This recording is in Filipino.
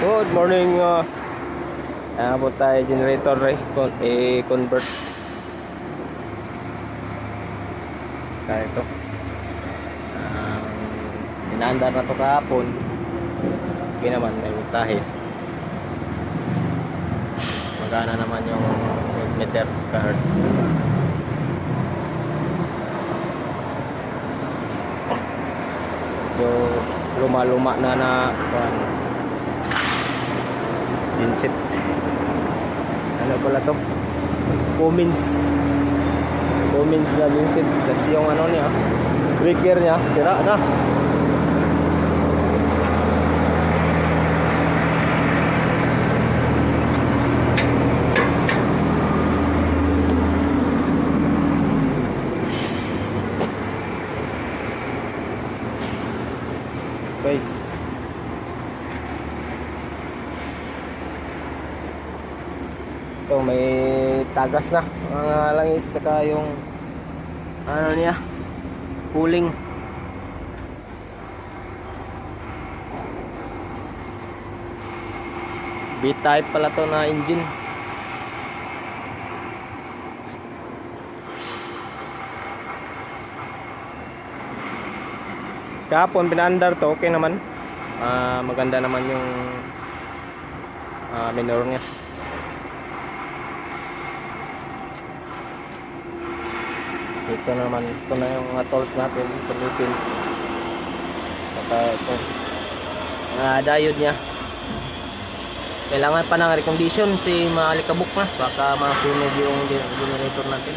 Good morning. Abot tayo generator i-convert. Kaya ito. Inaandar na ito kahapon. Okay naman, may voltahe. Magana naman yung meter ka hertz. So, luma-luma na genset. Ano pala to? Cummins na genset. Kasi yung ano niya, breaker niya sira na. Guys, ito may tagas na mga langis, tsaka yung ano niya, cooling. B-type pala to na engine. Kahapon pinaandar to, okay naman. Maganda naman yung minor niya. Ito naman, ito na yung mga tools natin, pulutin. Saka ito, diode niya. Kailangan pa ng recondition si maalikabok na, baka masunog yung generator natin.